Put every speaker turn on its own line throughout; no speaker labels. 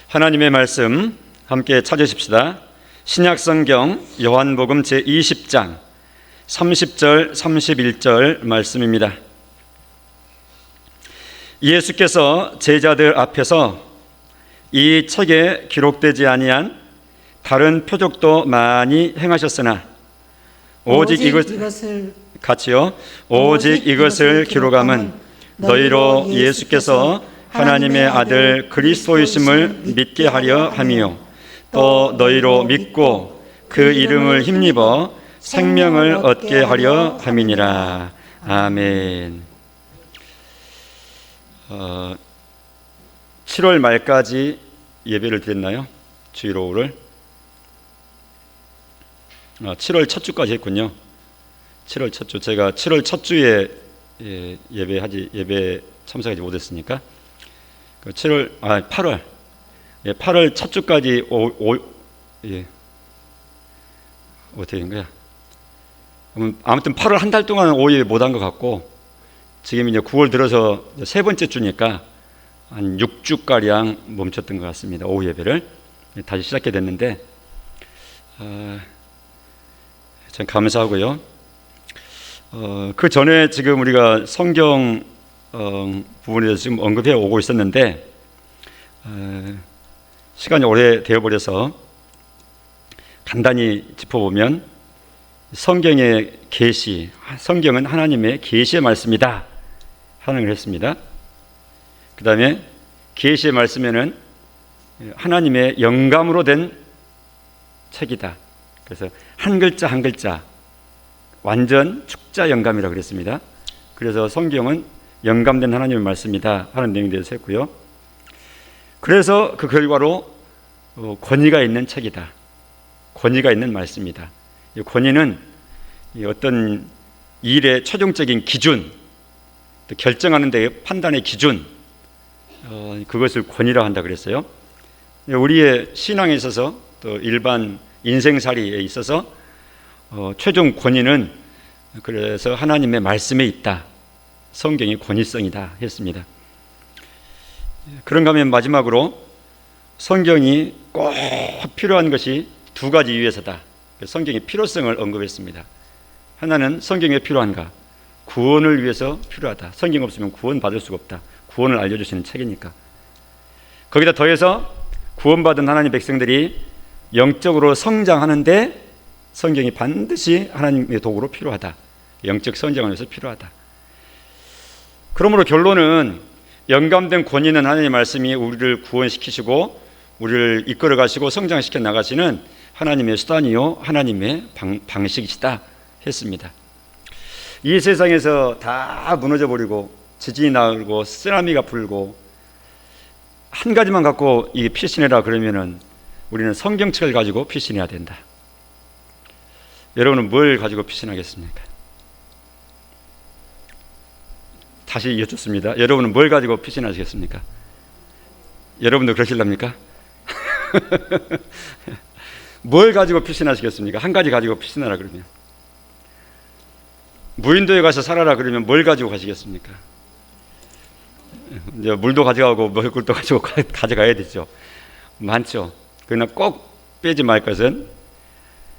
하나님의 말씀 함께 찾으십시다. 신약성경 요한복음 제20장 30절 31절 말씀입니다. 예수께서 제자들 앞에서 이 책에 기록되지 아니한 다른 표적도 많이 행하셨으나 오직 이것을 같이요. 오직 이것을 기록함은 너희로 예수께서 하나님의 아들 그리스도이심을 믿게 하려 함이요 또 너희로 믿고 그 이름을 힘입어 생명을 얻게 하려 함이니라. 아멘. 7월 말까지 예배를 드렸나요? 주일 오후를 7월 첫 주까지 했군요. 7월 첫 주, 제가 7월 첫 주에 예배 참석하지 못했으니까 8월 8월 첫 주까지 어떻게 된 거야? 아무튼 8월 한 달 동안 오후 예배 못한 것 같고, 지금 이제 9월 들어서 세 번째 주니까 한 6주가량 멈췄던 것 같습니다. 오후 예배를 다시 시작하게 됐는데 참 감사하고요. 그 전에 지금 우리가 성경 부분에 대해서 지금 언급해 오고 있었는데 시간이 오래 되어버려서 간단히 짚어보면, 성경의 계시, 성경은 하나님의 계시의 말씀이다 하는 걸 했습니다. 그 다음에 계시의 말씀에는 하나님의 영감으로 된 책이다. 그래서 한 글자 한 글자 완전 축자 영감이라고 그랬습니다. 그래서 성경은 영감된 하나님의 말씀이다 하는 내용에 대해서 했고요. 그래서 그 결과로 권위가 있는 책이다, 권위가 있는 말씀이다. 이 권위는 어떤 일의 최종적인 기준, 또 결정하는 데의 판단의 기준, 그것을 권위라 한다 그랬어요. 우리의 신앙에 있어서 또 일반 인생살이에 있어서 최종 권위는 그래서 하나님의 말씀에 있다, 성경의 권위성이다 했습니다. 그런가 하면 마지막으로 성경이 꼭 필요한 것이 두 가지 이유에서다. 성경의 필요성을 언급했습니다. 하나는 성경이 왜 필요한가? 구원을 위해서 필요하다. 성경 없으면 구원 받을 수가 없다. 구원을 알려주시는 책이니까. 거기다 더해서 구원받은 하나님 백성들이 영적으로 성장하는데 성경이 반드시 하나님의 도구로 필요하다. 영적 성장을 위해서 필요하다. 그러므로 결론은 영감된 권위는 하나님의 말씀이 우리를 구원시키시고 우리를 이끌어 가시고 성장시켜 나가시는 하나님의 수단이요 하나님의 방식이시다 했습니다. 이 세상에서 다 무너져 버리고 지진이 나고 쓰나미가 불고 한 가지만 갖고 이게 피신해라 그러면은 우리는 성경책을 가지고 피신해야 된다. 여러분은 뭘 가지고 피신하겠습니까? 다시 여쭙습니다. 여러분은 뭘 가지고 피신하시겠습니까? 여러분도 그러실랍니까? 뭘 가지고 피신하시겠습니까? 한 가지 가지고 피신하라 그러면, 무인도에 가서 살아라 그러면 뭘 가지고 가시겠습니까? 이제 물도 가져가고 먹을 것도 가지고 가져가야 되죠. 많죠. 그러나 꼭 빼지 말 것은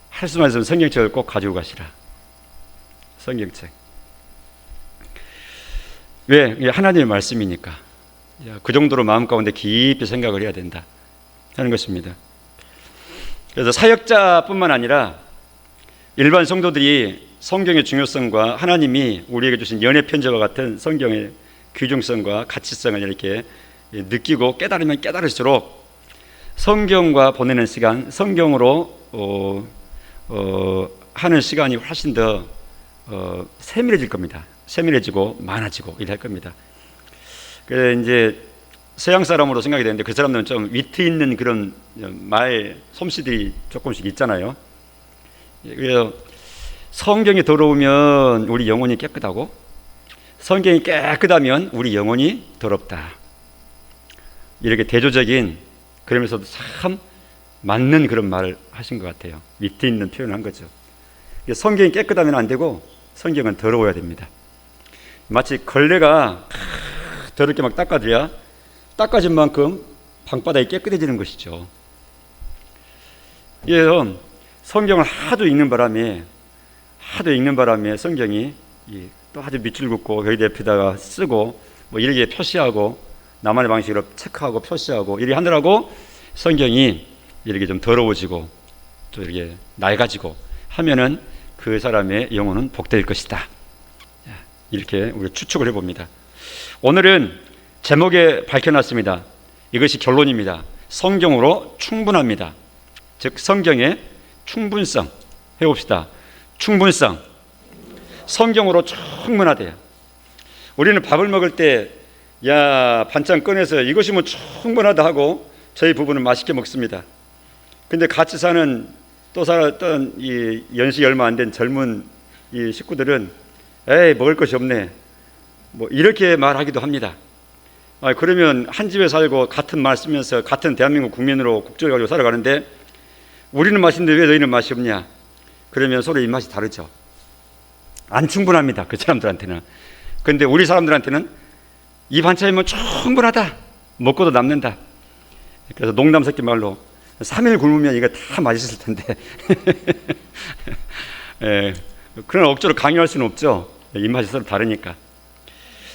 할 수만 있으면 성경책을 꼭 가지고 가시라. 성경책. 왜? 이게 하나님의 말씀이니까. 그 정도로 마음 가운데 깊이 생각을 해야 된다 하는 것입니다. 그래서 사역자뿐만 아니라 일반 성도들이 성경의 중요성과 하나님이 우리에게 주신 연애 편지와 같은 성경의 귀중성과 가치성을 이렇게 느끼고 깨달으면 깨달을수록 성경과 보내는 시간, 성경으로 하는 시간이 훨씬 더 세밀해질 겁니다. 세밀해지고 많아지고 이럴 겁니다. 그래서 이제 서양 사람으로 생각이 되는데 그 사람들은 좀 위트 있는 그런 말 솜씨들이 조금씩 있잖아요. 그래서 성경이 더러우면 우리 영혼이 깨끗하고 성경이 깨끗하면 우리 영혼이 더럽다. 이렇게 대조적인, 그러면서도 참 맞는 그런 말을 하신 것 같아요. 위트 있는 표현을 한 거죠. 성경이 깨끗하면 안 되고 성경은 더러워야 됩니다. 마치 걸레가 더럽게 막 닦아줘야 닦아진 만큼 방바닥이 깨끗해지는 것이죠. 예, 성경을 하도 읽는 바람에 성경이 또 아주 밑줄 긋고 거기 옆에다가 쓰고 뭐 이렇게 표시하고 나만의 방식으로 체크하고 표시하고 이렇게 하느라고 성경이 이렇게 좀 더러워지고 또 이렇게 낡아지고 하면은 그 사람의 영혼은 복될 것이다. 이렇게 우리 추측을 해봅니다. 오늘은 제목에 밝혀놨습니다. 이것이 결론입니다. 성경으로 충분합니다. 즉 성경의 충분성 해봅시다. 충분성. 성경으로 충분하대요. 우리는 밥을 먹을 때 반찬 꺼내서 이것이 뭐 충분하다 하고 저희 부부는 맛있게 먹습니다. 근데 같이 사는 또 살았던 이 연식이 얼마 안 된 젊은 이 식구들은 에이 먹을 것이 없네 뭐 이렇게 말하기도 합니다. 그러면 한 집에 살고 같은 말 쓰면서 같은 대한민국 국민으로 국적을 가지고 살아가는데 우리는 맛있는데 왜 너희는 맛이 없냐? 그러면 서로 입맛이 다르죠. 안 충분합니다. 그 사람들한테는. 근데 우리 사람들한테는 이 반찬이면 충분하다. 먹고도 남는다. 그래서 농담 섞인 말로 3일 굶으면 이거 다 맛있을 텐데. 예, 그런 억지로 강요할 수는 없죠. 입맛이 서로 다르니까.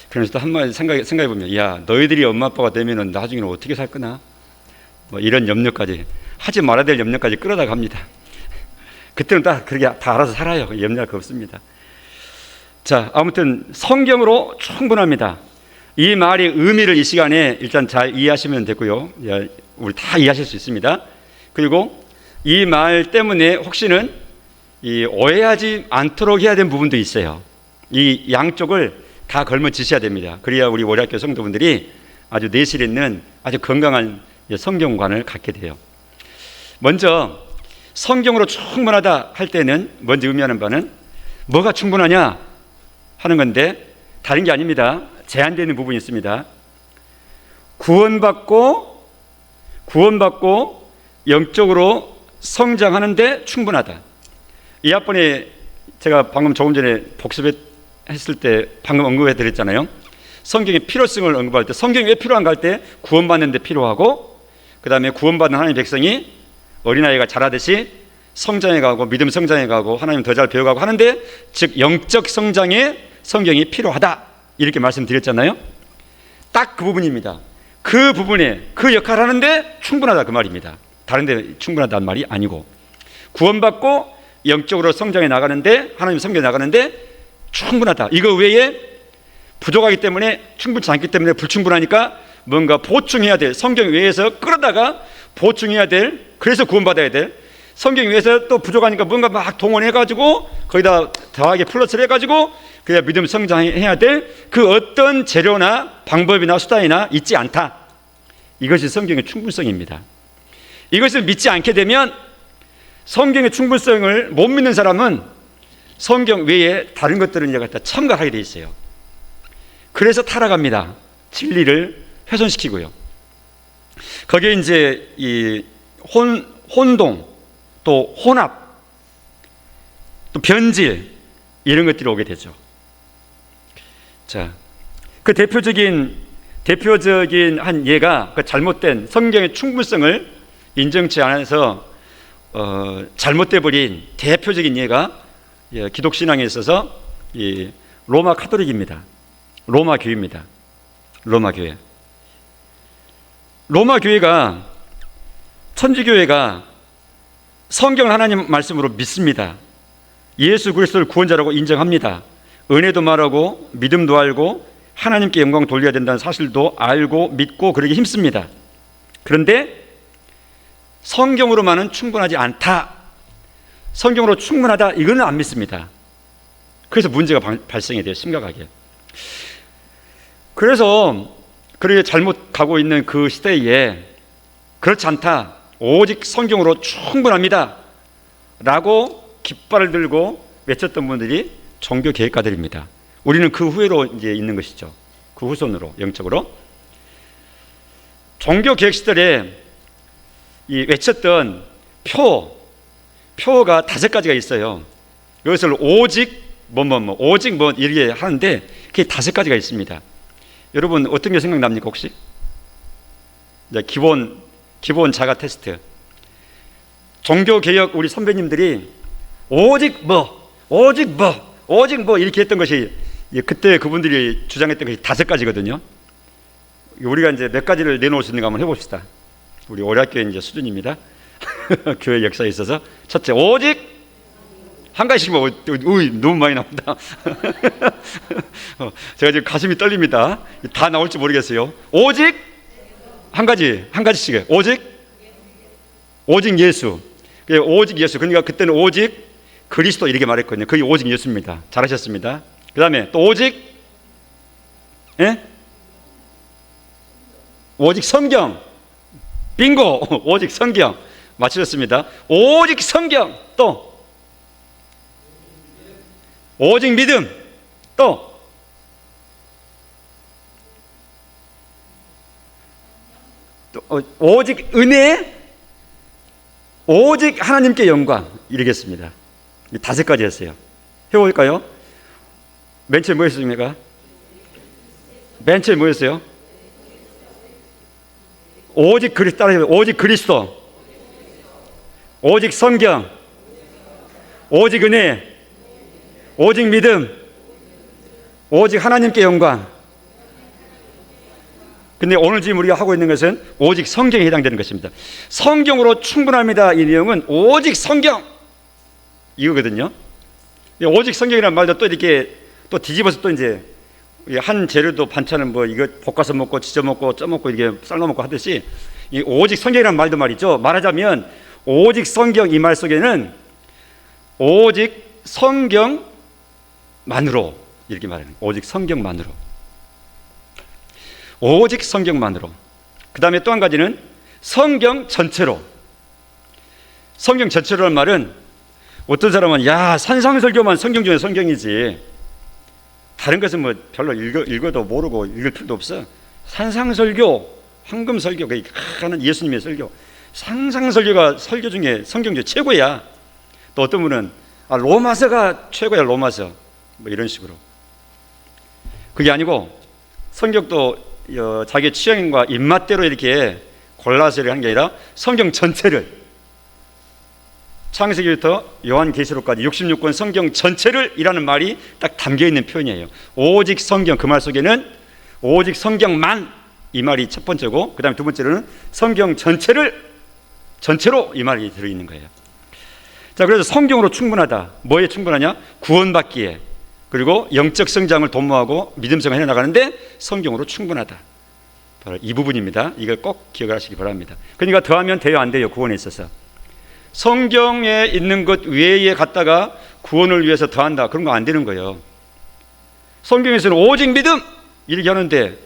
그래서 또 한마디 생각해보면 너희들이 엄마 아빠가 되면은 나중에는 어떻게 살 거나 뭐 이런 염려까지 하지 말아야 될 염려까지 끌어다 갑니다. 그때는 다 그렇게 다 알아서 살아요. 염려할 거 없습니다. 자, 아무튼 성경으로 충분합니다. 이 말의 의미를 이 시간에 일단 잘 이해하시면 되고요. 우리 다 이해하실 수 있습니다. 그리고 이 말 때문에 혹시는 오해하지 않도록 해야 되는 부분도 있어요. 이 양쪽을 다 걸머지셔야 됩니다. 그래야 우리 월요학교 성도분들이 아주 내실 있는 아주 건강한 성경관을 갖게 돼요. 먼저 성경으로 충분하다 할 때는 먼저 의미하는 바는 뭐가 충분하냐 하는 건데 다른 게 아닙니다. 제한되는 부분이 있습니다. 구원받고 영적으로 성장하는데 충분하다. 이 학번에 제가 방금 조금 전에 복습했을 때 방금 언급해 드렸잖아요. 성경의 필요성을 언급할 때 성경이 왜 필요한가 할 때 구원받는 데 필요하고 그 다음에 구원받는 하나님의 백성이 어린아이가 자라듯이 성장해 가고 믿음 성장해 가고 하나님 더 잘 배워가고 하는데 즉 영적 성장에 성경이 필요하다 이렇게 말씀드렸잖아요. 딱 그 부분입니다. 그 부분에 그 역할을 하는데 충분하다 그 말입니다. 다른 데 충분하다는 말이 아니고 구원받고 영적으로 성장해 나가는데 하나님 섬겨 나가는데 충분하다. 이거 외에 부족하기 때문에 충분치 않기 때문에 불충분하니까 뭔가 보충해야 될 성경 외에서 끌어다가 보충해야 될 그래서 구원받아야 될 성경 외에서 또 부족하니까 뭔가 막 동원해가지고 거기다 더하게 플러스를 해가지고 그래야 믿음 성장해야 될 그 어떤 재료나 방법이나 수단이나 있지 않다. 이것이 성경의 충분성입니다. 이것을 믿지 않게 되면 성경의 충분성을 못 믿는 사람은 성경 외에 다른 것들은 이제 갖다 첨가하게 돼 있어요. 그래서 타락합니다. 진리를 훼손시키고요. 거기에 이제 이 혼동, 또 혼합, 또 변질 이런 것들이 오게 되죠. 자, 그 대표적인 한 예가 그 잘못된 성경의 충분성을 인정치 않아서 잘못돼 버린 대표적인 예가 기독 신앙에 있어서 이 로마 카톨릭입니다. 로마 교회입니다. 로마 교회가 천주교회가 성경을 하나님 말씀으로 믿습니다. 예수 그리스도를 구원자라고 인정합니다. 은혜도 말하고 믿음도 알고 하나님께 영광 돌려야 된다는 사실도 알고 믿고 그러기 힘씁니다. 그런데 성경으로만은 충분하지 않다. 성경으로 충분하다. 이거는 안 믿습니다. 그래서 문제가 발생이 돼요. 심각하게. 그래서 그렇게 잘못 가고 있는 그 시대에 그렇지 않다. 오직 성경으로 충분합니다. 라고 깃발을 들고 외쳤던 분들이 종교 계획가들입니다. 우리는 그 후회로 이제 있는 것이죠. 그 후손으로 영적으로 종교 계획 시절에 이 외쳤던 표가 5가지가 있어요. 이것을 오직 오직 이렇게 하는데 그게 5가지가 있습니다. 여러분 어떤 게 생각납니까 혹시? 이제 기본 자가 테스트. 종교개혁 우리 선배님들이 오직 뭐 이렇게 했던 것이, 그때 그분들이 주장했던 것이 5가지거든요. 우리가 이제 몇 가지를 내놓을 수 있는가 한번 해봅시다. 우리 오래학교의 이제 수준입니다. 교회 역사에 있어서. 첫째, 오직 한 가지씩만. 너무 많이 나온다. 제가 지금 가슴이 떨립니다. 다 나올지 모르겠어요. 오직 한 가지씩. 오직 예수. 오직 예수. 그러니까 그때는 오직 그리스도 이렇게 말했거든요. 그게 오직 예수입니다. 잘하셨습니다. 그 다음에 또 오직 성경. 빙고. 오직 성경. 맞추셨습니다. 오직 성경. 또 오직 믿음. 또 오직 은혜. 오직 하나님께 영광. 이러겠습니다. 5가지 했어요. 해볼까요? 맨 처음에 뭐였습니까? 맨 처음에 뭐였어요? 오직 그리스도. 따라해요. 오직 그리스도. 오직 성경. 오직 은혜. 오직 믿음. 오직 하나님께 영광. 근데 오늘 지금 우리가 하고 있는 것은 오직 성경에 해당되는 것입니다. 성경으로 충분합니다. 이 내용은 오직 성경 이거거든요. 오직 성경이라는 말도 또 이렇게 또 뒤집어서 또 이제 한 재료도 반찬은 뭐 이거 볶아서 먹고 지져 먹고 쪄 먹고 이게 삶아 먹고 하듯이, 이 오직 성경이라는 말도 말이죠. 말하자면 오직 성경, 이 말 속에는 오직 성경만으로 이렇게 말하는 거예요. 오직 성경만으로. 오직 성경만으로. 그 다음에 또 한 가지는 성경 전체로. 성경 전체로라는 말은, 어떤 사람은 야, 산상설교만 성경 중에 성경이지 다른 것은 뭐 별로 읽어도 모르고 읽을 필요도 없어. 산상설교, 황금설교, 하는 예수님의 설교, 상상설교가 설교 중에 성경 중에 최고야. 또 어떤 분은 로마서가 최고야, 로마서, 뭐 이런 식으로. 그게 아니고 성경도 자기 취향과 입맛대로 이렇게 골라서 하는 게 아니라 성경 전체를, 창세기부터 요한계시록까지 66권 성경 전체를 이라는 말이 딱 담겨있는 표현이에요. 오직 성경, 그 말 속에는 오직 성경만, 이 말이 첫 번째고, 그 다음에 두 번째로는 성경 전체로 이 말이 들어있는 거예요. 자, 그래서 성경으로 충분하다. 뭐에 충분하냐? 구원받기에, 그리고 영적 성장을 도모하고 믿음 생활을 해나가는데 성경으로 충분하다. 바로 이 부분입니다. 이걸 꼭 기억하시기 바랍니다. 그러니까 더하면 돼요, 안 돼요? 구원에 있어서. 성경에 있는 것 외에 갖다가 구원을 위해서 더한다, 그런 거 안 되는 거예요. 성경에서는 오직 믿음 이렇게 하는데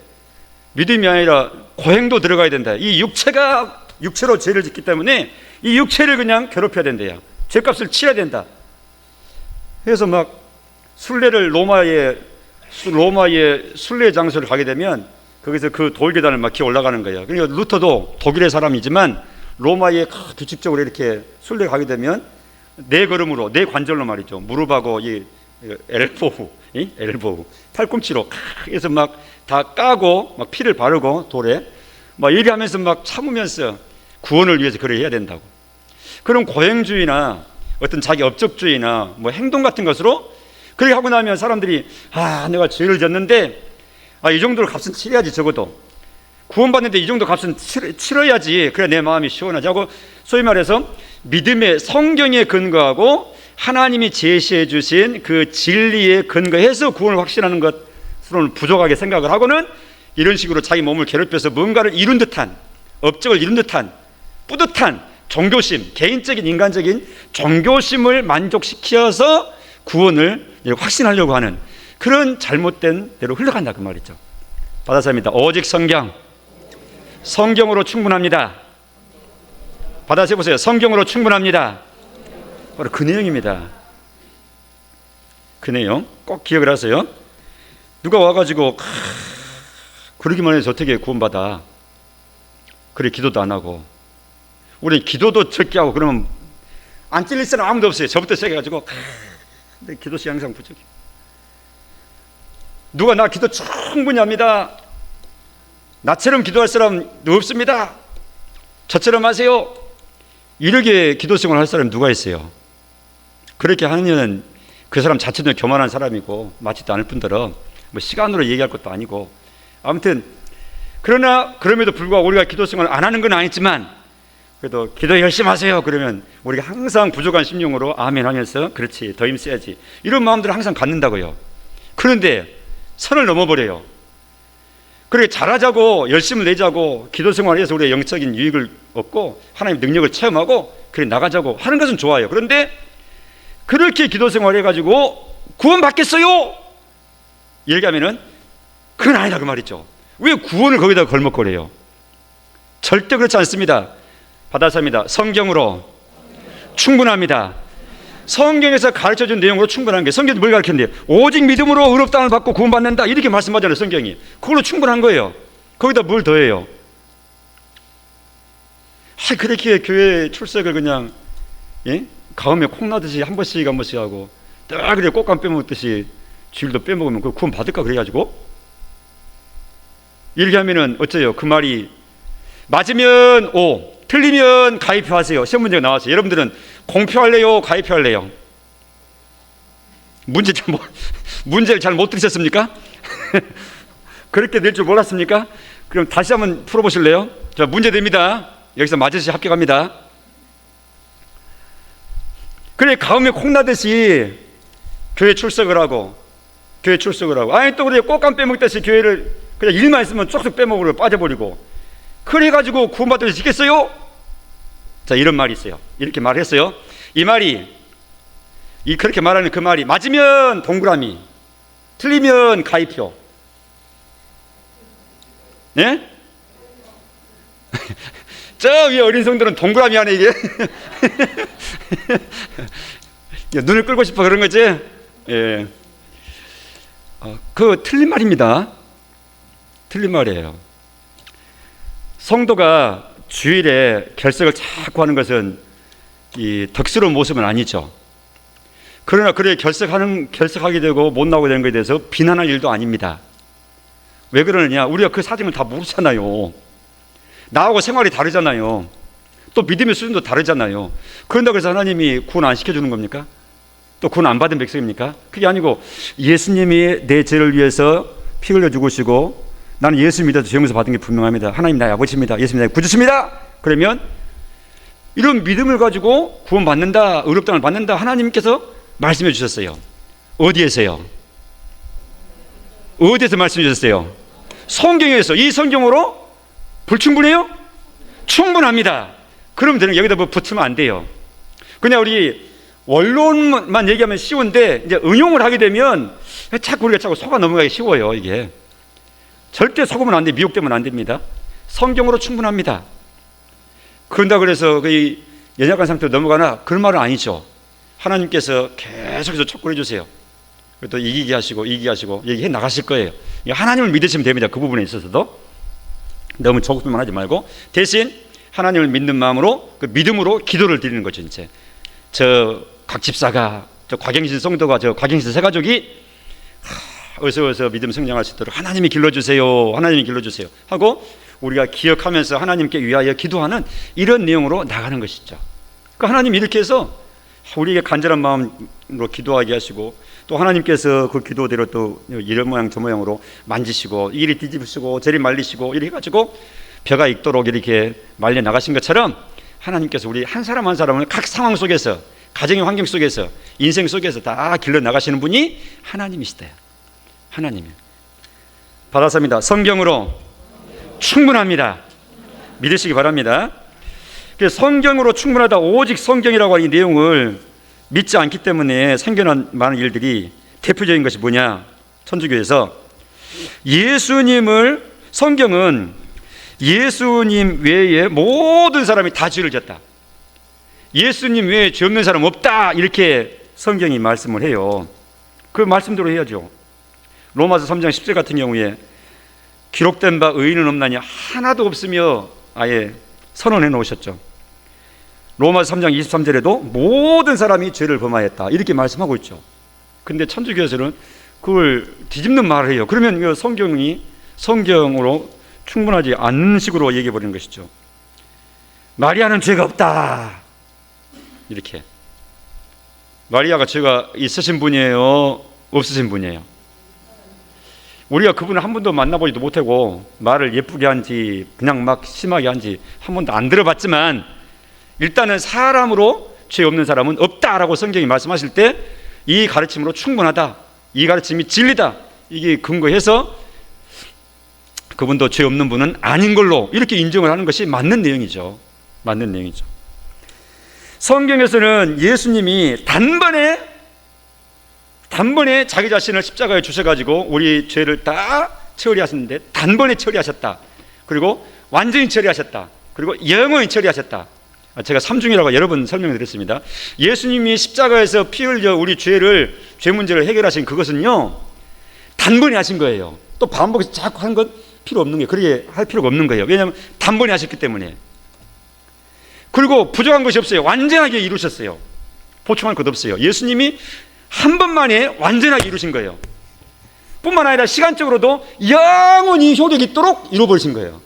믿음이 아니라 고행도 들어가야 된다. 이 육체로 죄를 짓기 때문에 이 육체를 그냥 괴롭혀야 된대요. 죄값을 치러야 된다. 그래서 막 순례를 로마의 순례 장소를 가게 되면 거기서 그 돌계단을 막 기어 올라가는 거예요. 그러니까 루터도 독일의 사람이지만 로마에 규칙적으로 이렇게 순례 가게 되면 네 걸음으로, 네 관절로 말이죠. 무릎하고 이 엘보우, 팔꿈치로 해서 막 다 까고 막 피를 바르고 돌에 막 이렇게 하면서 막 참으면서 구원을 위해서 그래 해야 된다고. 그런 고행주의나 어떤 자기 업적주의나 뭐 행동 같은 것으로 그렇게 하고 나면 사람들이 내가 죄를 졌는데 이 정도로 값은 치러야지, 적어도 구원받는데 이 정도 값은 치러야지, 그래 내 마음이 시원하지 하고, 소위 말해서 믿음의 성경에 근거하고 하나님이 제시해 주신 그 진리에 근거해서 구원을 확신하는 것으로는 부족하게 생각을 하고는 이런 식으로 자기 몸을 괴롭혀서 뭔가를 이룬 듯한, 업적을 이룬 듯한 뿌듯한 종교심, 개인적인 인간적인 종교심을 만족시켜서 구원을 확신하려고 하는 그런 잘못된 대로 흘러간다, 그 말이죠. 받아서입니다. 오직 성경으로 충분합니다. 받아서 해보세요. 성경으로 충분합니다. 바로 그 내용입니다. 그 내용 꼭 기억을 하세요. 누가 와가지고 그러기만 해서 어떻게 구원받아? 그래 기도도 안 하고, 우리 기도도 적게 하고 그러면 안 찔릴 사람 아무도 없어요. 저부터 시작해가지고 내 기도시 항상 부족해. 누가 나 기도 충분히 합니다. 나처럼 기도할 사람 없습니다. 저처럼 하세요. 이렇게 기도 생활을 할 사람이 누가 있어요? 그렇게 하는 그 사람 자체도 교만한 사람이고 맞지도 않을 뿐더러 뭐 시간으로 얘기할 것도 아니고, 아무튼 그러나 그럼에도 불구하고 우리가 기도 생활을 안 하는 건 아니지만 그래도 기도 열심히 하세요 그러면 우리가 항상 부족한 심령으로 아멘 하면서 그렇지 더 힘써야지 이런 마음들을 항상 갖는다고요. 그런데 선을 넘어버려요. 그렇게 잘하자고 열심을 내자고 기도 생활에서 우리의 영적인 유익을 얻고 하나님의 능력을 체험하고 그래 나가자고 하는 것은 좋아요. 그런데 그렇게 기도 생활 해가지고 구원 받겠어요 이렇게 하면은 그건 아니다 그 말이죠. 왜 구원을 거기다 걸먹거려요? 절대 그렇지 않습니다. 받아서입니다. 성경으로 충분합니다. 성경에서 가르쳐준 내용으로 충분한 게, 성경이 뭘 가르쳤는데 오직 믿음으로 의롭다함을 받고 구원받는다 이렇게 말씀하잖아요. 성경이 그걸로 충분한 거예요. 거기다 뭘 더해요? 그렇게 교회 출석을 그냥 가음에 콩나듯이 한 번씩 하고 딱 그래 꽃감 빼먹듯이 주일도 빼먹으면 그 구원 받을까 그래가지고 이렇게 하면은 어째요? 그 말이 맞으면 O, 틀리면 가입표하세요. 시험 문제가 나왔어요. 여러분들은 공표할래요? 가입표할래요? 문제를 잘 못 들으셨습니까? 그렇게 될 줄 몰랐습니까? 그럼 다시 한번 풀어보실래요? 자, 문제 됩니다. 여기서 맞으시 합격합니다. 그래 가음에 콩나듯이 교회 출석을 하고 아니 또 그래 꽃감 빼먹듯이 교회를 그냥 일만 있으면 쪽쪽 빼먹으려 빠져버리고 그래가지고 구원받을 수 있겠어요? 자, 이런 말이 있어요. 이렇게 말했어요. 이 말이 그렇게 말하는 그 말이 맞으면 동그라미, 틀리면 가입표. 네? 저 위에 어린 성들은 동그라미 하네 이게. 눈을 끌고 싶어 그런 거지? 예. 그 틀린 말입니다. 틀린 말이에요. 성도가 주일에 결석을 자꾸 하는 것은 이 덕스러운 모습은 아니죠. 그러나 그래 결석하게 되고 못 나오게 되는 것에 대해서 비난할 일도 아닙니다. 왜 그러느냐? 우리가 그 사정을 다 모르잖아요. 나하고 생활이 다르잖아요. 또 믿음의 수준도 다르잖아요. 그런다고 해서 하나님이 구원 안 시켜주는 겁니까? 또 구원 안 받은 백성입니까? 그게 아니고 예수님이 내 죄를 위해서 피 흘려 죽으시고 나는 예수 믿어서 죄 용서 받은 게 분명합니다. 하나님 나의 아버지입니다. 예수님 나의 구주십니다. 그러면 이런 믿음을 가지고 구원 받는다, 의롭다함을 받는다 하나님께서 말씀해 주셨어요. 어디에서요? 어디에서 말씀해 주셨어요? 성경에서. 이 성경으로 불충분해요? 충분합니다. 그러면 되는, 여기다 뭐 붙으면 안 돼요. 그냥 우리 원론만 얘기하면 쉬운데 이제 응용을 하게 되면 자꾸 우리가 자꾸 속아 넘어가기 쉬워요. 이게 절대 속으면 안 돼. 미혹되면 안 됩니다. 성경으로 충분합니다. 그런다 그래서 그 연약한 상태로 넘어가나 그런 말은 아니죠. 하나님께서 계속해서 촉구해 주세요. 또 이기게 하시고 얘기해 나가실 거예요. 하나님을 믿으시면 됩니다. 그 부분에 있어서도 너무 조급만 하지 말고 대신 하나님을 믿는 마음으로 그 믿음으로 기도를 드리는 거죠. 이제 저 각 집사가, 저 곽영신 성도가, 저 곽영신 세 가족이 어서 믿음 성장할 수 있도록 하나님이 길러주세요. 하나님이 길러주세요 하고 우리가 기억하면서 하나님께 위하여 기도하는 이런 내용으로 나가는 것이죠. 그러니까 하나님이 이렇게 해서 우리에게 간절한 마음으로 기도하게 하시고 또 하나님께서 그 기도대로 또 이런 모양 저 모양으로 만지시고 이리 뒤집으시고 저리 말리시고 이렇게 해가지고 벼가 익도록 이렇게 말려 나가신 것처럼 하나님께서 우리 한 사람 한 사람을 각 상황 속에서, 가정의 환경 속에서, 인생 속에서 다 길러 나가시는 분이 하나님이시다. 하나님이 받았습니다. 성경으로 충분합니다. 믿으시기 바랍니다. 성경으로 충분하다, 오직 성경이라고 하는 이 내용을 믿지 않기 때문에 생겨난 많은 일들이, 대표적인 것이 뭐냐? 천주교에서 성경은 예수님 외에 모든 사람이 다 죄를 졌다, 예수님 외에 죄 없는 사람 없다, 이렇게 성경이 말씀을 해요. 그 말씀대로 해야죠. 로마서 3장 10절 같은 경우에 기록된 바 의인은 없나니 하나도 없으며 아예 선언해 놓으셨죠. 로마서 3장 23절에도 모든 사람이 죄를 범하였다, 이렇게 말씀하고 있죠. 근데 천주교에서는 그걸 뒤집는 말을 해요. 그러면 이 성경이 성경으로 충분하지 않는 식으로 얘기해 버리는 것이죠. 마리아는 죄가 없다. 이렇게. 마리아가 죄가 있으신 분이에요? 없으신 분이에요? 우리가 그분을 한 번도 만나보지도 못하고 말을 예쁘게 한지 그냥 막 심하게 한지 한 번도 안 들어봤지만 일단은 사람으로 죄 없는 사람은 없다라고 성경이 말씀하실 때 이 가르침으로 충분하다, 이 가르침이 진리다, 이게 근거해서 그분도 죄 없는 분은 아닌 걸로 이렇게 인정을 하는 것이 맞는 내용이죠. 맞는 내용이죠. 성경에서는 예수님이 단번에 자기 자신을 십자가에 주셔가지고 우리 죄를 다 처리하셨는데 단번에 처리하셨다. 그리고 완전히 처리하셨다. 그리고 영원히 처리하셨다. 제가 삼중이라고 여러 번 설명을 드렸습니다. 예수님이 십자가에서 피 흘려 우리 죄 문제를 해결하신 그것은요, 단번에 하신 거예요. 또 반복해서 자꾸 하는 건 필요 없는 거예요. 그렇게 할 필요가 없는 거예요. 왜냐하면 단번에 하셨기 때문에. 그리고 부족한 것이 없어요. 완전하게 이루셨어요. 보충할 것 없어요. 예수님이 한 번만에 완전하게 이루신 거예요. 뿐만 아니라 시간적으로도 영원히 효력이 있도록 이루어버리신 거예요.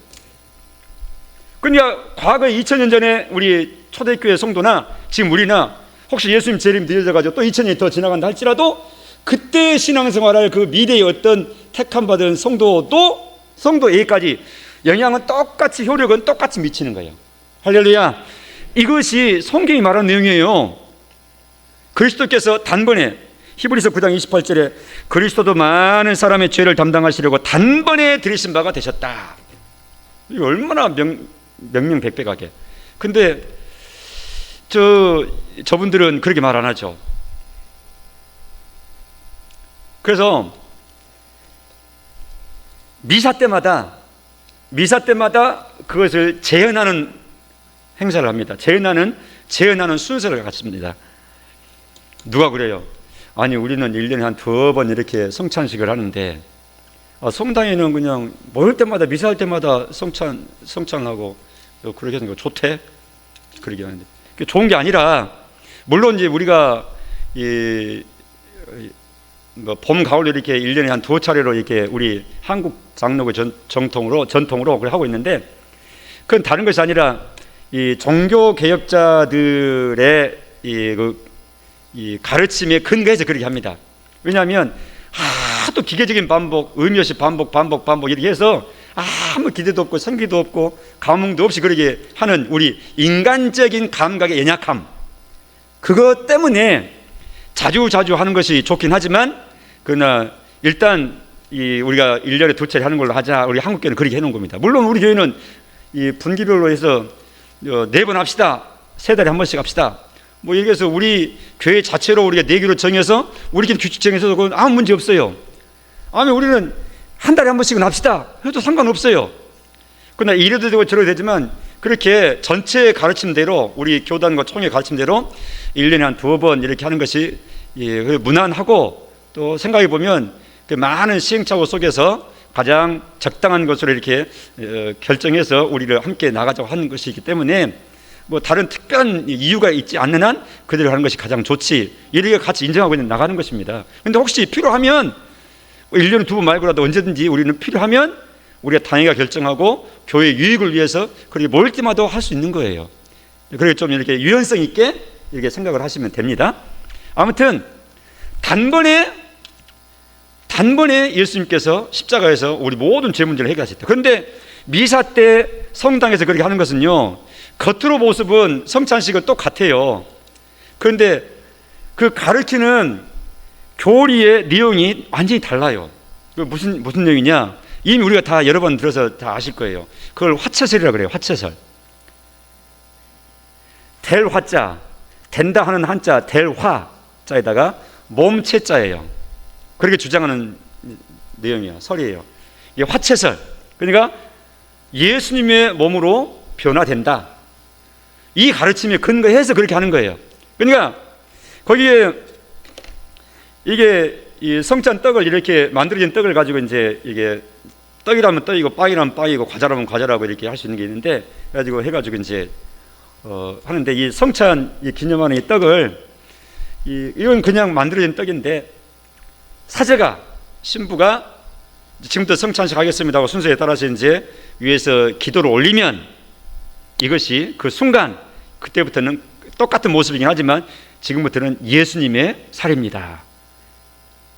그러니까 과거에 2000년 전에 우리 초대교회 성도나 지금 우리나 혹시 예수님 재림 늦어져가지고 또 2000년이 더 지나간다 할지라도 그때 신앙생활할 그 미래의 어떤 택함받은 성도에게까지 영향은 똑같이, 효력은 똑같이 미치는 거예요. 할렐루야. 이것이 성경이 말하는 내용이에요. 그리스도께서 단번에, 히브리서 9장 28절에 그리스도도 많은 사람의 죄를 담당하시려고 단번에 들이신 바가 되셨다. 이거 얼마나 명명백백하게. 근데 저분들은 그렇게 말 안 하죠. 그래서 미사 때마다 그것을 재현하는 행사를 합니다. 재현하는 순서를 갖습니다. 누가 그래요? 아니, 우리는 1년에 한 2번 이렇게 성찬식을 하는데 성당에는 그냥 모일 때마다, 미사할 때마다 성찬하고 그렇게 하는 거 좋대? 그러게 하는데, 그게 좋은 게 아니라, 물론 이제 우리가 봄, 가을 이렇게 1년에 한 2차례로 이렇게 우리 한국 장로교 전통으로 그걸 하고 있는데, 그건 다른 것이 아니라 이 종교 개혁자들의 이 가르침에 근거해서 그렇게 합니다. 왜냐하면 하도 기계적인 반복, 의미 없이 반복 이렇게 해서 아무 기대도 없고 생기도 없고 감흥도 없이 그렇게 하는 우리 인간적인 감각의 연약함, 그것 때문에 자주 하는 것이 좋긴 하지만, 그러나 일단 우리가 1년에 2차례 하는 걸로 하자. 우리 한국교회는 그렇게 해놓은 겁니다. 물론 우리 교회는 이 분기별로 해서 4번 합시다, 3달에 한 번씩 합시다, 뭐 얘기해서 우리 교회 자체로 우리가 내기로 정해서 우리끼리 규칙 정해서 그건 아무 문제 없어요. 아니면 우리는 한 달에 한 번씩은 합시다 해도 상관없어요. 그러나 이래도 되고 저래도 되지만 그렇게 전체 가르침대로, 우리 교단과 총회 가르침대로 1년에 한 2번 이렇게 하는 것이 무난하고, 또 생각해 보면 그 많은 시행착오 속에서 가장 적당한 것으로 이렇게 결정해서 우리를 함께 나가자고 하는 것이기 때문에 뭐 다른 특별한 이유가 있지 않는 한 그대로 하는 것이 가장 좋지, 이렇게 같이 인정하고 나가는 것입니다. 그런데 혹시 필요하면 1년에 2번 말고라도 언제든지 우리는 필요하면 우리가 당회가 결정하고 교회 유익을 위해서 그렇게 모일 때마다 할 수 있는 거예요. 그렇게 좀 이렇게 유연성 있게 이렇게 생각을 하시면 됩니다. 아무튼 단번에 예수님께서 십자가에서 우리 모든 죄 문제를 해결하셨다. 그런데 미사 때 성당에서 그렇게 하는 것은요, 겉으로 모습은 성찬식은 똑같아요. 그런데 그 가르치는 교리의 내용이 완전히 달라요. 무슨 내용이냐? 이미 우리가 다 여러 번 들어서 다 아실 거예요. 그걸 화채설이라고 그래요. 화채설. 될 화자, 된다 하는 한자 될 화자에다가 몸체자예요. 그렇게 주장하는 내용이에요. 설이에요. 이게 화채설. 그러니까 예수님의 몸으로 변화된다. 이 가르침에 근거해서 그렇게 하는 거예요. 그러니까 거기에 이게 이 성찬 떡을 이렇게 만들어진 떡을 가지고 이제 이게 떡이라면 떡이고 빵이라면 빵이고 과자라면 과자라고 이렇게 할 수 있는 게 있는데, 해가지고 이제 하는데, 이 성찬 기념하는 이 떡을 이건 그냥 만들어진 떡인데, 사제가, 신부가 지금부터 성찬식 하겠습니다 하고 순서에 따라서 이제 위에서 기도를 올리면 이것이 그 순간 그때부터는 똑같은 모습이긴 하지만 지금부터는 예수님의 살입니다.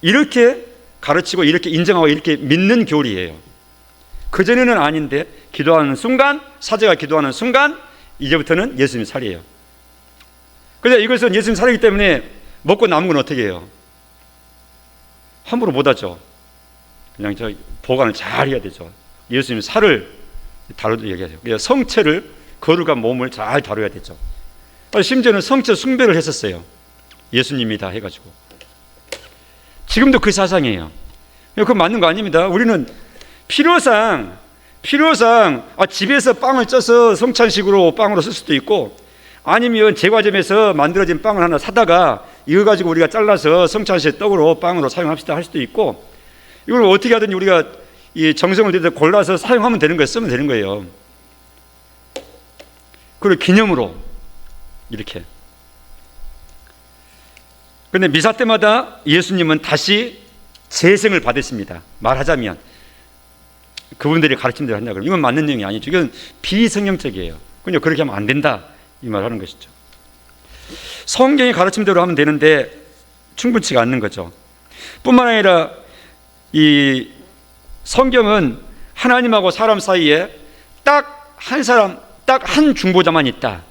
이렇게 가르치고 이렇게 인정하고 이렇게 믿는 교리예요. 그전에는 아닌데 기도하는 순간, 사제가 기도하는 순간 이제부터는 예수님 살이에요. 그래서 이것은 예수님 살이기 때문에 먹고 남은 건 어떻게 해요? 함부로 못하죠. 그냥 저 보관을 잘 해야 되죠. 예수님 살을 다루도 얘기하죠. 그래서 성체를, 거룩한 몸을 잘 다뤄야 되죠. 심지어는 성체 숭배를 했었어요. 예수님이다 해가지고. 지금도 그 사상이에요. 그건 맞는 거 아닙니다. 우리는 필요상 집에서 빵을 쪄서 성찬식으로 빵으로 쓸 수도 있고, 아니면 제과점에서 만들어진 빵을 하나 사다가 이거 가지고 우리가 잘라서 성찬식 떡으로 빵으로 사용합시다 할 수도 있고, 이걸 어떻게 하든지 우리가 이 정성을 들여서 골라서 사용하면 되는 거예요. 쓰면 되는 거예요. 그리고 기념으로 이렇게. 그런데 미사 때마다 예수님은 다시 재생을 받으십니다. 말하자면 그분들이 가르친 대로 한다 그러면 이건 맞는 내용이 아니죠. 이건 비성경적이에요. 그냥 그렇게 하면 안 된다 이 말 하는 것이죠. 성경이 가르친 대로 하면 되는데 충분치가 않는 거죠. 뿐만 아니라 이 성경은 하나님하고 사람 사이에 딱 한 사람, 딱 한 중보자만 있다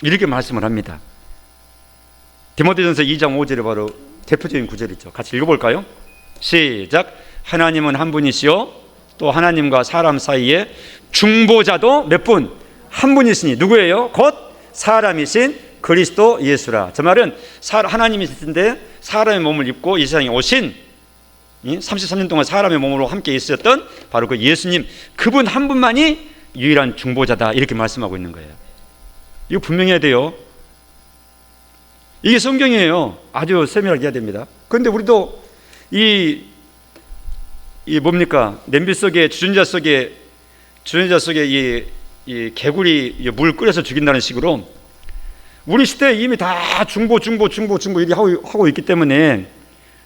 이렇게 말씀을 합니다. 디모데전서 2장 5절이 바로 대표적인 구절이죠. 같이 읽어볼까요? 시작. 하나님은 한 분이시요 또 하나님과 사람 사이에 중보자도 몇 분? 한 분이시니 누구예요? 곧 사람이신 그리스도 예수라. 저 말은 하나님이신데 사람의 몸을 입고 이 세상에 오신 33년 동안 사람의 몸으로 함께 있었던 바로 그 예수님, 그분 한 분만이 유일한 중보자다 이렇게 말씀하고 있는 거예요. 이거 분명히 해야 돼요. 이게 성경이에요. 아주 세밀하게 해야 됩니다. 그런데 우리도 이 뭡니까? 냄비 속에 주전자 속에 이 개구리 물 끓여서 죽인다는 식으로 우리 시대에 이미 다 중보 이렇게 하고 있기 때문에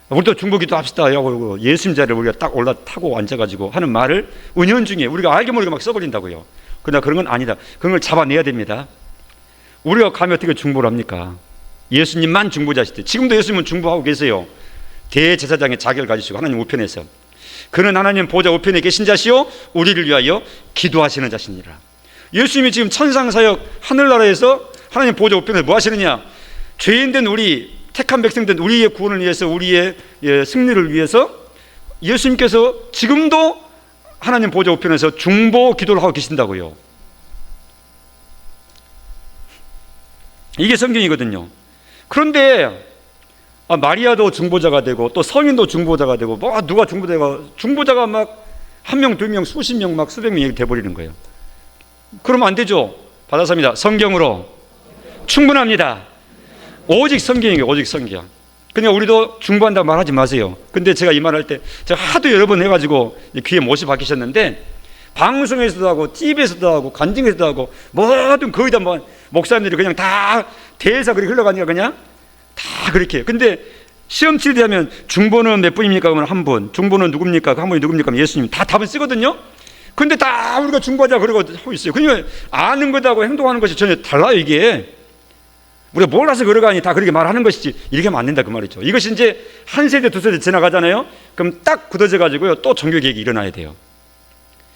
우리도 중보기도 합시다 하고 예수님 자리를 우리가 딱 올라타고 앉아가지고 하는 말을 은연중에 우리가 알게 모르게 막 써버린다고요. 그러나 그런 건 아니다. 그런 걸 잡아내야 됩니다. 우리가 감히 어떻게 중보를 합니까? 예수님만 중보자시대. 지금도 예수님은 중보하고 계세요. 대제사장의 자격을 가지시고 하나님 우편에서 그는 하나님 보좌 우편에 계신 자시요 우리를 위하여 기도하시는 자시니라. 예수님이 지금 천상사역 하늘나라에서 하나님 보좌 우편에서 뭐 하시느냐? 죄인된 우리, 택한 백성된 우리의 구원을 위해서, 우리의 승리를 위해서 예수님께서 지금도 하나님 보좌 우편에서 중보 기도를 하고 계신다고요. 이게 성경이거든요. 그런데 마리아도 중보자가 되고 또 성인도 중보자가 되고 뭐 누가 중보자가 막 한 명, 두 명, 수십 명, 막 수백 명이 돼버리는 거예요. 그러면 안 되죠. 받아서입니다. 성경으로 충분합니다. 오직 성경이에요. 오직 성경. 그러니까 우리도 중보한다고 말하지 마세요. 근데 제가 이 말할 때 제가 하도 여러 번 해가지고 귀에 못이 박히셨는데 방송에서도 하고 TV에서도 하고 간증에서도 하고 뭐든 거의 다 뭐 목사님들이 그냥 다 대사 그렇게 흘러가니까 그냥 다 그렇게 해요. 근데 시험 칠 때 하면 중보는 몇 분입니까? 그러면 한 분. 중보는 누굽니까? 그 한 분이 누굽니까? 예수님. 다 답은 쓰거든요. 근데 다 우리가 중보하자 그러고 하고 있어요. 그러니까 아는 것하고 행동하는 것이 전혀 달라요. 이게 우리가 몰라서 그러가니 다 그렇게 말하는 것이지 이렇게 하면 안 된다 그 말이죠. 이것이 이제 한 세대 두 세대 지나가잖아요. 그럼 딱 굳어져 가지고요 또 종교개혁이 일어나야 돼요.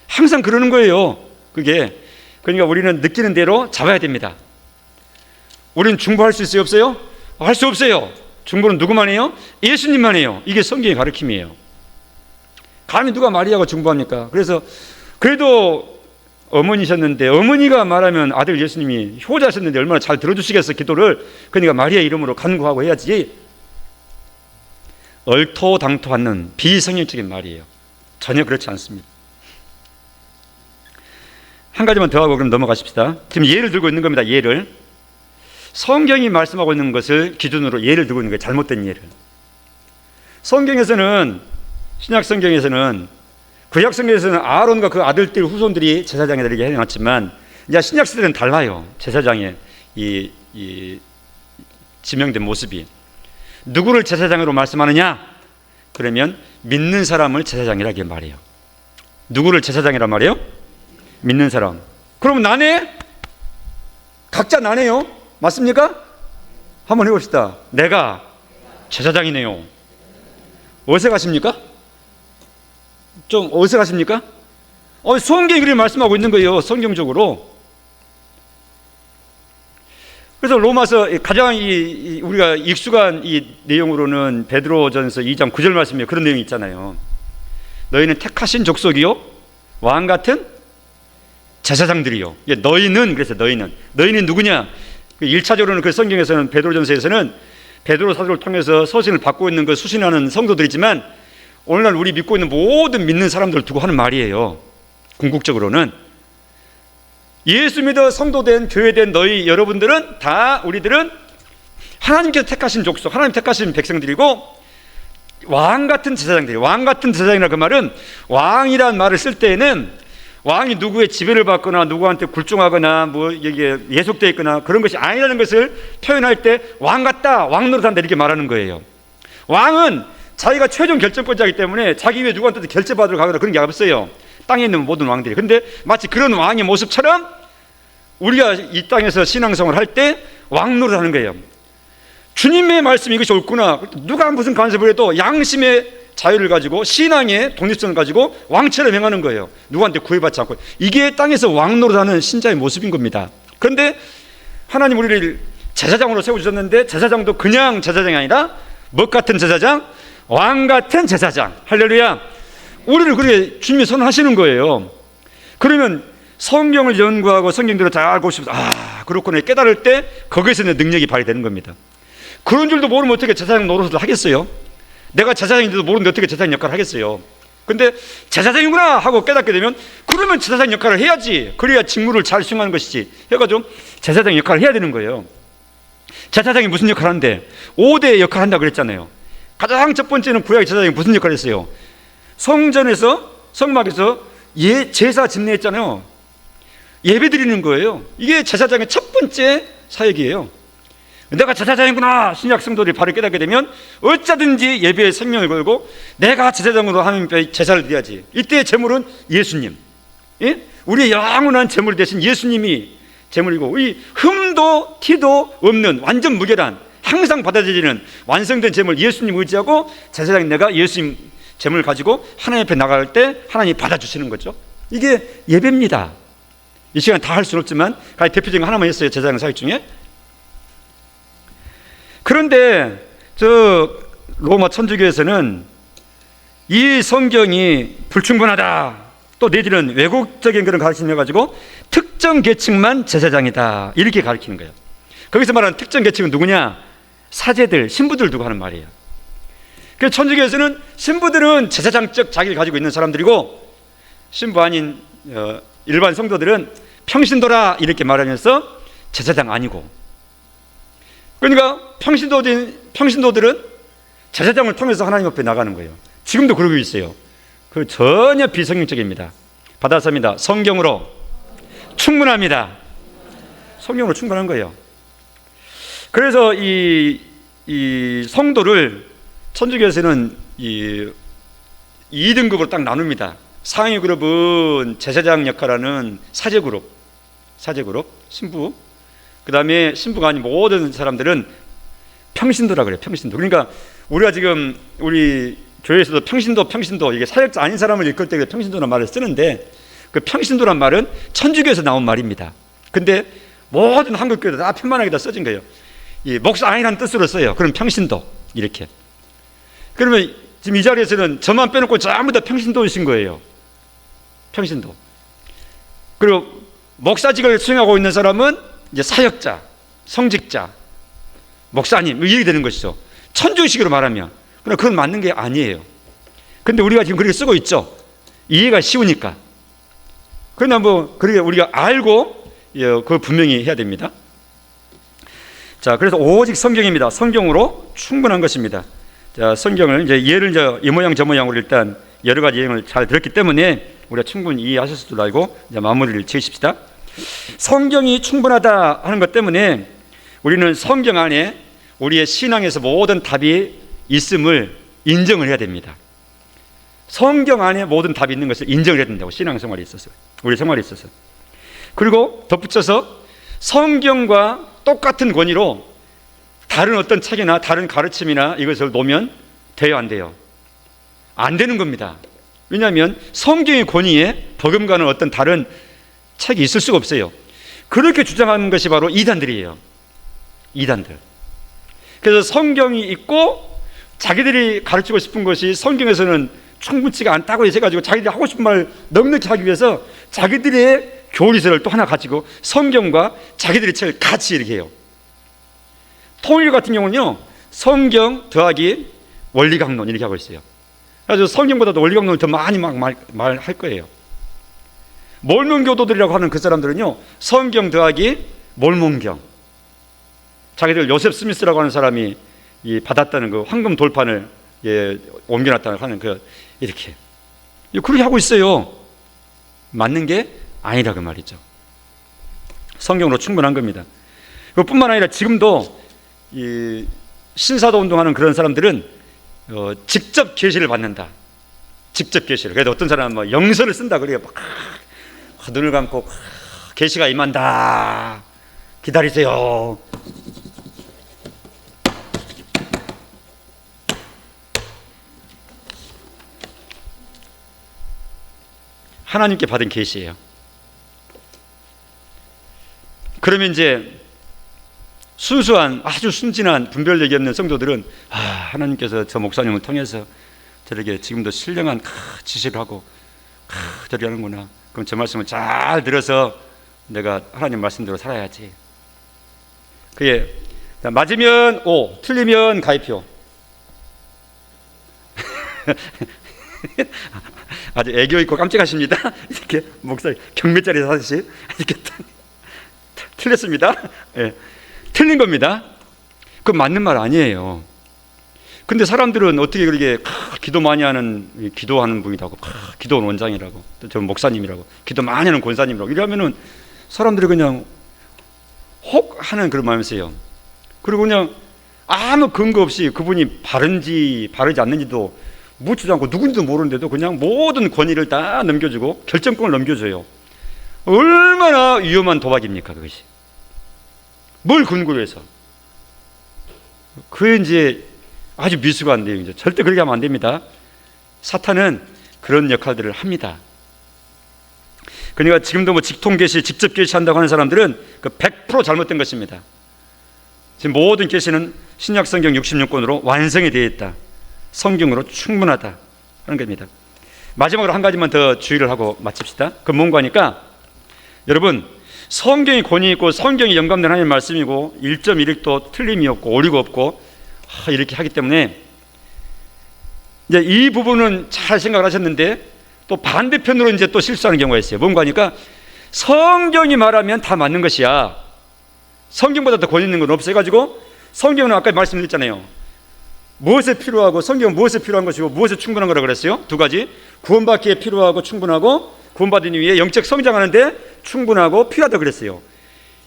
항상 그러는 거예요. 그게 그러니까 우리는 느끼는 대로 잡아야 됩니다. 우리는 중보할 수 있어요? 없어요? 할 수 없어요. 중보는 누구만 해요? 예수님만 해요. 이게 성경의 가르침이에요. 감히 누가 마리아가 중보합니까? 그래서 그래도 어머니셨는데 어머니가 말하면 아들 예수님이 효자셨는데 얼마나 잘 들어주시겠어 기도를. 그러니까 마리아 이름으로 간구하고 해야지. 얼토당토하는 비성경적인 말이에요. 전혀 그렇지 않습니다. 한 가지만 더 하고 그럼 넘어가십시다. 지금 예를 들고 있는 겁니다. 예를. 성경이 말씀하고 있는 것을 기준으로 예를 들고 있는 거예요. 잘못된 예를. 성경에서는 신약 성경에서는 구약 성경에서는 아론과 그 아들들 후손들이 제사장이 되게 해놨지만 이제 신약 시대는 달라요. 제사장의 이 지명된 모습이 누구를 제사장으로 말씀하느냐? 그러면 믿는 사람을 제사장이라고 말해요. 누구를 제사장이란 말이에요? 믿는 사람. 그러면 나네? 각자 나네요. 맞습니까? 한번 해봅시다. 내가 제사장이네요. 어색하십니까? 좀 어색하십니까? 성경이 그렇게 말씀하고 있는 거예요. 성경적으로. 그래서 로마서 가장 우리가 익숙한 이 내용으로는 베드로전서 2장 9절 말씀에 그런 내용이 있잖아요. 너희는 택하신 족속이요 왕 같은 제사장들이요. 너희는, 그래서 너희는 누구냐? 1차적으로는 그 성경에서는 베드로전서에서는 베드로 사도를 통해서 서신을 받고 있는 그 수신하는 성도들이지만 오늘날 우리 믿고 있는 모든 믿는 사람들을 두고 하는 말이에요. 궁극적으로는 예수 믿어 성도된 교회된 너희 여러분들은 다, 우리들은 하나님께서 택하신 족속, 하나님 택하신 백성들이고 왕 같은 제사장들이. 왕 같은 제사장이라 그 말은, 왕이란 말을 쓸 때에는 왕이 누구의 지배를 받거나 누구한테 굴종하거나 뭐 이게 예속되어 있거나 그런 것이 아니라는 것을 표현할 때 왕 같다, 왕 노릇한다 이렇게 말하는 거예요. 왕은 자기가 최종 결정권자이기 때문에 자기 위에 누구한테도 결제받으러 가거나 그런 게 없어요. 땅에 있는 모든 왕들이. 근데 마치 그런 왕의 모습처럼 우리가 이 땅에서 신앙생활을 할 때 왕 노릇하는 거예요. 주님의 말씀이 이것이 옳구나. 누가 무슨 간섭을 해도 양심의 자유를 가지고 신앙의 독립성을 가지고 왕처럼 행하는 거예요. 누구한테 구애받지 않고. 이게 땅에서 왕 노릇하는 신자의 모습인 겁니다. 그런데 하나님 우리를 제사장으로 세워주셨는데 제사장도 그냥 제사장이 아니라 뭐 같은 제사장? 왕 같은 제사장. 할렐루야. 우리를 그렇게 주님이 선언하시는 거예요. 그러면 성경을 연구하고 성경대로 잘 알고 싶어서 그렇구나 깨달을 때 거기서 내 능력이 발휘되는 겁니다. 그런 줄도 모르면 어떻게 제사장 노릇을 하겠어요? 내가 제사장인데도 모르는데 어떻게 제사장 역할을 하겠어요? 근데 제사장이구나 하고 깨닫게 되면 그러면 제사장 역할을 해야지. 그래야 직무를 잘 수행하는 것이지. 해가지고 제사장 역할을 해야 되는 거예요. 제사장이 무슨 역할을 하는데 5대 역할을 한다고 그랬잖아요. 가장 첫 번째는 구약의 제사장이 무슨 역할을 했어요? 성전에서 성막에서 제사 집례했잖아요. 예배 드리는 거예요. 이게 제사장의 첫 번째 사역이에요. 내가 제사장이구나 신약 성도들이 바로 깨닫게 되면 어쩌든지 예배에 생명을 걸고 내가 제사장으로 하나님 제사를 드려야지. 이때의 제물은 예수님, 우리의 영원한 제물 대신 예수님이 제물이고 이 흠도 티도 없는 완전 무결한 항상 받아들이는 완성된 제물 예수님 의지하고 제사장인 내가 예수님 제물을 가지고 하나님 앞에 나갈 때 하나님이 받아주시는 거죠. 이게 예배입니다. 이 시간 다 할 수는 없지만 대표적인 거 하나만 했어요. 제사장 사역 중에. 그런데 로마 천주교에서는 이 성경이 불충분하다, 또 내지는 왜곡적인 그런 가르침을 가지고 특정 계층만 제사장이다 이렇게 가르치는 거예요. 거기서 말하는 특정 계층은 누구냐? 사제들, 신부들 두고 하는 말이에요. 그래서 천주교에서는 신부들은 제사장적 자기를 가지고 있는 사람들이고 신부 아닌 일반 성도들은 평신도라 이렇게 말하면서 제사장 아니고, 그러니까 평신도들은 제사장을 통해서 하나님 앞에 나가는 거예요. 지금도 그러고 있어요. 그 전혀 비성경적입니다. 받아서입니다. 성경으로 충분합니다. 성경으로 충분한 거예요. 그래서 이 성도를 천주교에서는 2등급으로 딱 나눕니다. 상위 그룹은 제사장 역할하는 사제 그룹, 신부. 그 다음에 신부가 아닌 모든 사람들은 평신도라 그래요. 평신도. 그러니까 우리가 지금 우리 교회에서도 평신도 이게 사역자 아닌 사람을 이끌 때 평신도라는 말을 쓰는데 그 평신도란 말은 천주교에서 나온 말입니다. 근데 모든 한국 교회도 다 편만하게 다 써진 거예요. 이 목사 아니라는 뜻으로 써요. 그럼 평신도 이렇게. 그러면 지금 이 자리에서는 저만 빼놓고 전부 다 평신도이신 거예요. 평신도. 그리고 목사직을 수행하고 있는 사람은 이제 사역자, 성직자, 목사님 이렇게 되는 것이죠. 천주식으로 말하면. 그러나 그건 맞는 게 아니에요. 근데 우리가 지금 그렇게 쓰고 있죠. 이해가 쉬우니까. 그러나 그렇게 우리가 알고 그걸 분명히 해야 됩니다. 자, 그래서 오직 성경입니다. 성경으로 충분한 것입니다. 자, 성경을 이제 예를 이 모양 저 모양으로 일단 여러 가지 예를 잘 들었기 때문에 우리가 충분히 이해하셨을 줄 알고 이제 마무리를 지으십시다. 성경이 충분하다 하는 것 때문에 우리는 성경 안에 우리의 신앙에서 모든 답이 있음을 인정을 해야 됩니다. 성경 안에 모든 답이 있는 것을 인정을 해야 된다고, 신앙생활에 있어서, 우리 생활에 있어서. 그리고 덧붙여서 성경과 똑같은 권위로 다른 어떤 책이나 다른 가르침이나 이것을 놓으면 돼요, 안 돼요? 안 되는 겁니다. 왜냐하면 성경의 권위에 버금가는 어떤 다른 책이 있을 수가 없어요. 그렇게 주장하는 것이 바로 이단들이에요. 이단들. 그래서 성경이 있고 자기들이 가르치고 싶은 것이 성경에서는 충분치가 않다고 해가지고 자기들이 하고 싶은 말 넉넉히 하기 위해서 자기들의 교리서를 또 하나 가지고 성경과 자기들의 책을 같이 이렇게 해요. 통일 같은 경우는요, 성경 더하기 원리강론 이렇게 하고 있어요. 그래서 성경보다도 원리강론을 더 많이 말할 거예요. 몰몬교도들이라고 하는 그 사람들은요, 성경 더하기 몰몬경. 자기들 요셉 스미스라고 하는 사람이 받았다는 그 황금 돌판을 옮겨놨다는 하는 이렇게 그렇게 하고 있어요. 맞는 게 아니다 그 말이죠. 성경으로 충분한 겁니다. 그뿐만 아니라 지금도 이 신사도 운동하는 그런 사람들은 직접 계시를 받는다. 직접 계시를. 그래도 어떤 사람은 뭐 영서를 쓴다 그래요. 막 눈을 감고 계시가 임한다. 기다리세요. 하나님께 받은 계시예요. 그러면 이제 순수한 아주 순진한 분별력이 없는 성도들은 하나님께서 저 목사님을 통해서 저렇게 지금도 신령한 지시를 하고 저렇게 하는구나. 그럼 저 말씀을 잘 들어서 내가 하나님 말씀대로 살아야지. 그게 맞으면 O, 틀리면 가입표. 아주 애교 있고 깜찍하십니다. 이렇게 목사님 경매자리 사듯이 이렇게 틀렸습니다. 예. 틀린 겁니다. 그건 맞는 말 아니에요. 근데 사람들은 어떻게 그렇게 기도 많이 하는, 기도하는 분이라고, 기도 원장이라고, 또 저 목사님이라고, 기도 많이 하는 권사님이라고 이러면은 사람들이 그냥 혹 하는 그런 마음이세요. 그리고 그냥 아무 근거 없이 그분이 바른지 바르지 않는지도 묻지도 않고 누군지도 모르는데도 그냥 모든 권위를 다 넘겨주고 결정권을 넘겨줘요. 얼마나 위험한 도박입니까 그것이. 뭘 근거로 해서. 그게 이제 아주 미숙한 내용이죠. 절대 그렇게 하면 안 됩니다. 사탄은 그런 역할들을 합니다. 그러니까 지금도 뭐 직통계시, 직접 계시한다고 하는 사람들은 그 100% 잘못된 것입니다. 지금 모든 계시는 신약성경 66권으로 완성이 되어 있다. 성경으로 충분하다 하는 겁니다. 마지막으로 한 가지만 더 주의를 하고 마칩시다. 그건 뭔가 하니까 여러분, 성경이 권위 있고 성경이 영감된 하나님의 말씀이고 1.1도 틀림이 없고 오류가 없고 이렇게 하기 때문에 이제 이 부분은 잘 생각을 하셨는데 또 반대편으로 이제 또 실수하는 경우가 있어요. 뭔가 하니까 성경이 말하면 다 맞는 것이야. 성경보다 더 권위 있는 건 없어 해가지고 성경은 아까 말씀드렸잖아요. 무엇에 필요하고 성경은 무엇에 필요한 것이고 무엇에 충분한 거라고 그랬어요? 두 가지. 구원받기에 필요하고 충분하고 구원받은 이후에 영적 성장하는데 충분하고 필요하다고 그랬어요.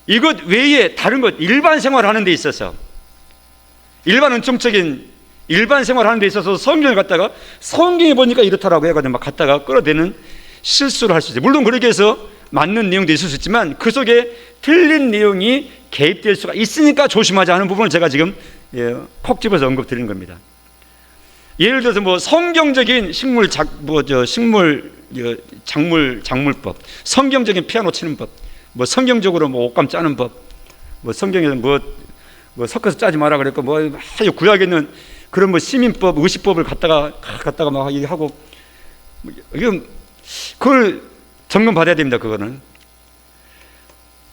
이것 외에 다른 것, 일반 생활하는 데 있어서 일반 은총적인 일반 생활하는 데 있어서 성경을 갖다가 성경에 보니까 이렇다라고 해가지고 막 갖다가 끌어대는 실수를 할 수 있어요. 물론 그렇게 해서 맞는 내용도 있을 수 있지만 그 속에 틀린 내용이 개입될 수가 있으니까 조심하자 하는 부분을 제가 지금 콕 집어서 언급드리는 겁니다. 예를 들어서 뭐 성경적인 작물법, 성경적인 피아노 치는 법, 뭐 성경적으로 뭐 옷감 짜는 법, 뭐 성경에서 뭐 섞어서 짜지 마라 그랬고 뭐 구약에 있는 그런 뭐 시민법, 의식법을 갖다가 막 얘기하고 이건 그걸 점검 받아야 됩니다. 그거는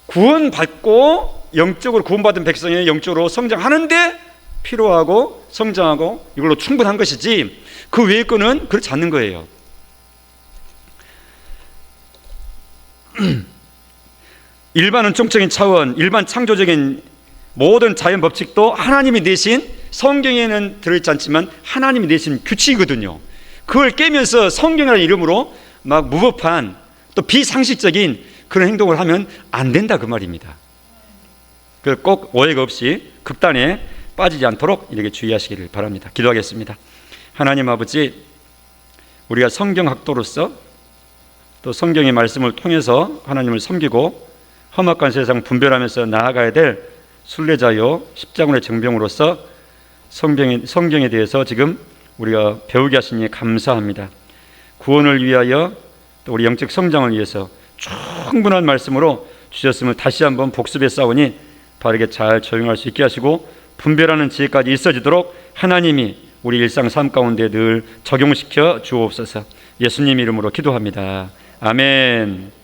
구원받고 영적으로 구원받은 백성이 영적으로 성장하는데 필요하고 성장하고 이걸로 충분한 것이지 그 외의 거는 그렇지 않는 거예요. 일반 은총적인 차원, 일반 창조적인 모든 자연 법칙도 하나님이 내신 성경에는 들어있지 않지만 하나님이 내신 규칙이거든요. 그걸 깨면서 성경이라는 이름으로 막 무법한 또 비상식적인 그런 행동을 하면 안 된다 그 말입니다. 꼭 오해가 없이 극단에 빠지지 않도록 이렇게 주의하시기를 바랍니다. 기도하겠습니다. 하나님 아버지, 우리가 성경학도로서 또 성경의 말씀을 통해서 하나님을 섬기고 험악한 세상 분별하면서 나아가야 될 순례자요 십자군의 정병으로서 성경에 대해서 지금 우리가 배우게 하시니 감사합니다. 구원을 위하여 또 우리 영적 성장을 위해서 충분한 말씀으로 주셨음을 다시 한번 복습해 싸우니 바르게 잘 적용할 수 있게 하시고 분별하는 지혜까지 있어지도록 하나님이 우리 일상 삶 가운데 늘 적용시켜 주옵소서. 예수님 이름으로 기도합니다. 아멘.